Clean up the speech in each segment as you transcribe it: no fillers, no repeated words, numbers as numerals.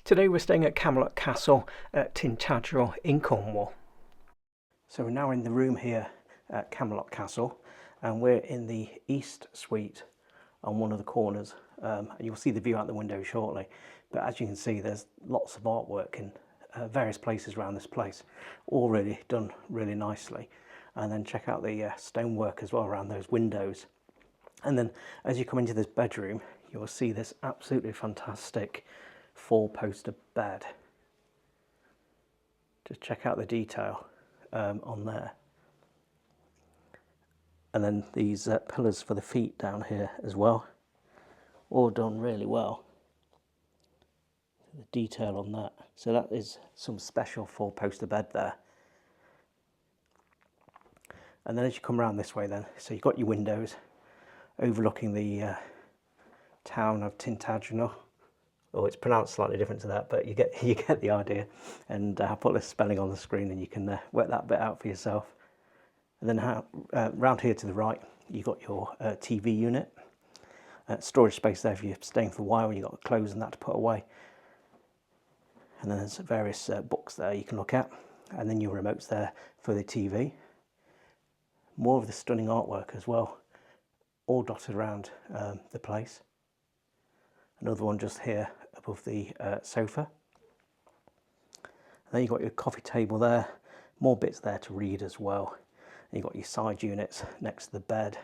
Today we're staying at Camelot Castle at Tintagel in Cornwall. So we're now in the room here at Camelot Castle, and we're in the east suite on one of the corners. And you'll see the view out the window shortly. But as you can see, there's lots of artwork in various places around this place, all really done really nicely. And then check out the stonework as well around those windows. And then as you come into this bedroom, you'll see this absolutely fantastic four-poster bed. Just check out the detail on there. And then these pillars for the feet down here as well, all done really well. The detail on that. So that is some special four-poster bed there. And then as you come around this way then, so you've got your windows overlooking the town of Tintagel. Oh, it's pronounced slightly different to that, but you get the idea. And I'll put the spelling on the screen and you can work that bit out for yourself. And then round here to the right, you've got your TV unit. Storage space there if you're staying for a while and you've got clothes and that to put away. And then there's various books there you can look at. And then your remotes there for the TV. More of the stunning artwork as well, all dotted around the place. Another one just here above the sofa. And then you've got your coffee table there, more bits there to read as well. And you've got your side units next to the bed.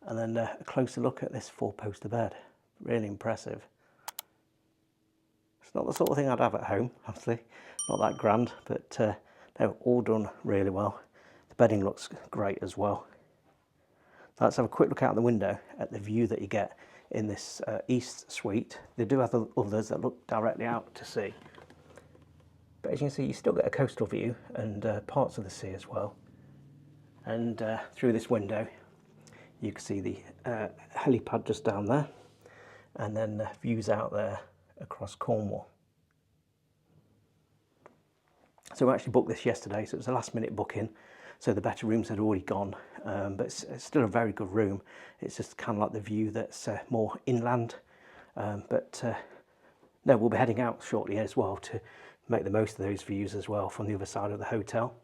And then a closer look at this four-poster bed. Really impressive. It's not the sort of thing I'd have at home, obviously. Not that grand, but they're all done really well. The bedding looks great as well. So let's have a quick look out the window at the view that you get in this east suite. They do have others that look directly out to sea. But as you can see, you still get a coastal view and parts of the sea as well. And through this window, you can see the helipad just down there. And then views out there across Cornwall. So we actually booked this yesterday, so it was a last minute booking. So the better rooms had already gone, but it's still a very good room. It's just kind of like the view that's more inland. No, we'll be heading out shortly as well to make the most of those views as well from the other side of the hotel.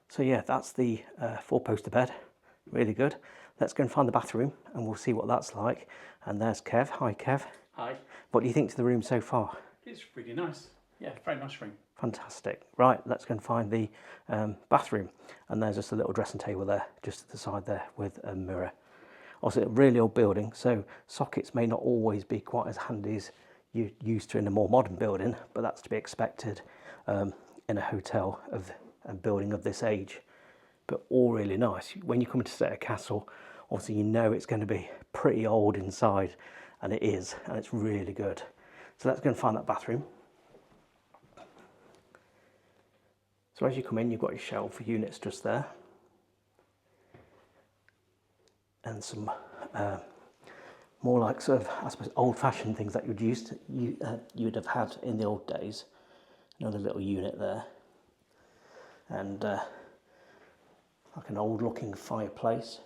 So yeah, that's the four-poster bed, really good. Let's go and find the bathroom and we'll see what that's like. And there's Kev. Hi Kev. Hi. What do you think to the room so far? It's really nice. Yeah, very nice room. Fantastic. Right, let's go and find the bathroom. And there's just a little dressing table there, just to the side there with a mirror. Also, a really old building, so sockets may not always be quite as handy as you're used to in a more modern building, but that's to be expected in a hotel of a building of this age. But all really nice. When you come to stay at a castle, obviously you know it's going to be pretty old inside, and it is, and it's really good. So let's go and find that bathroom. So as you come in, you've got your shelf units just there. And some more like sort of, I suppose, old-fashioned things that you'd have had in the old days. Another little unit there. And like an old-looking fireplace.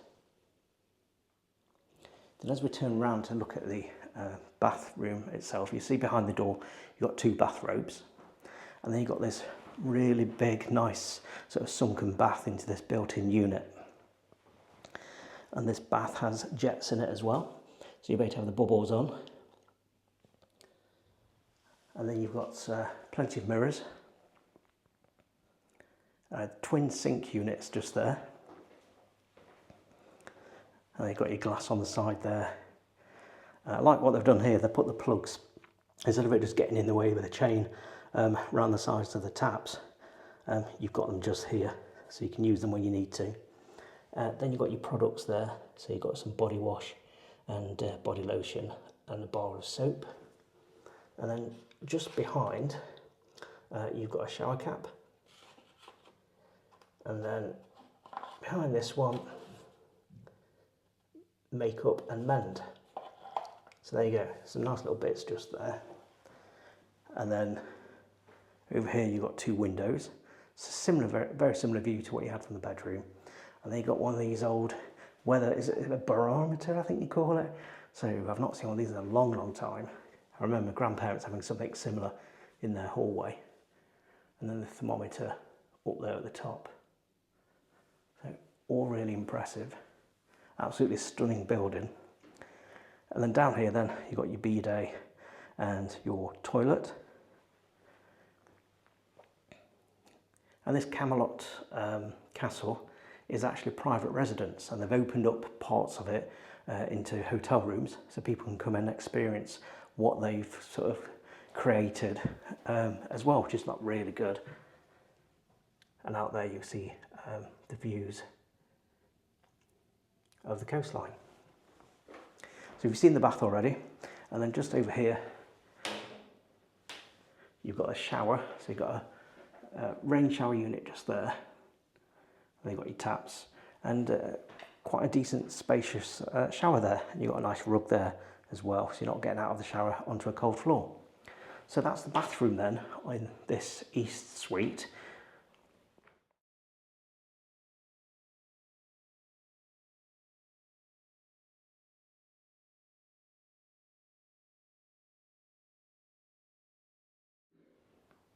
Then as we turn around to look at the bathroom itself, you see behind the door, you've got two bathrobes. And then you've got this really big, nice sort of sunken bath into this built-in unit. And this bath has jets in it as well, so you're able to have the bubbles on. And then you've got plenty of mirrors. Twin sink units just there. And you've got your glass on the side there. I like what they've done here, they put the plugs, instead of it just getting in the way with a chain, around the sides of the taps, you've got them just here, so you can use them when you need to. Then you've got your products there, so you've got some body wash and body lotion and a bar of soap. And then just behind, you've got a shower cap. And then behind this one, makeup and mend. So there you go, some nice little bits just there. And then over here you've got two windows. It's a similar, very similar view to what you had from the bedroom. And then you've got one of these old weather, is it a barometer I think you call it? So I've not seen one of these in a long, long time. I remember grandparents having something similar in their hallway. And then the thermometer up there at the top. So all really impressive. Absolutely stunning building. And then down here then you've got your bidet and your toilet. And this Camelot Castle is actually a private residence, and they've opened up parts of it into hotel rooms so people can come and experience what they've sort of created as well, which is not really good. And out there you see the views of the coastline. So you've seen the bath already, and then just over here you've got a shower. So you've got a rain shower unit just there. And you've got your taps and quite a decent spacious shower there. And you've got a nice rug there as well, so you're not getting out of the shower onto a cold floor. So that's the bathroom then in this east suite.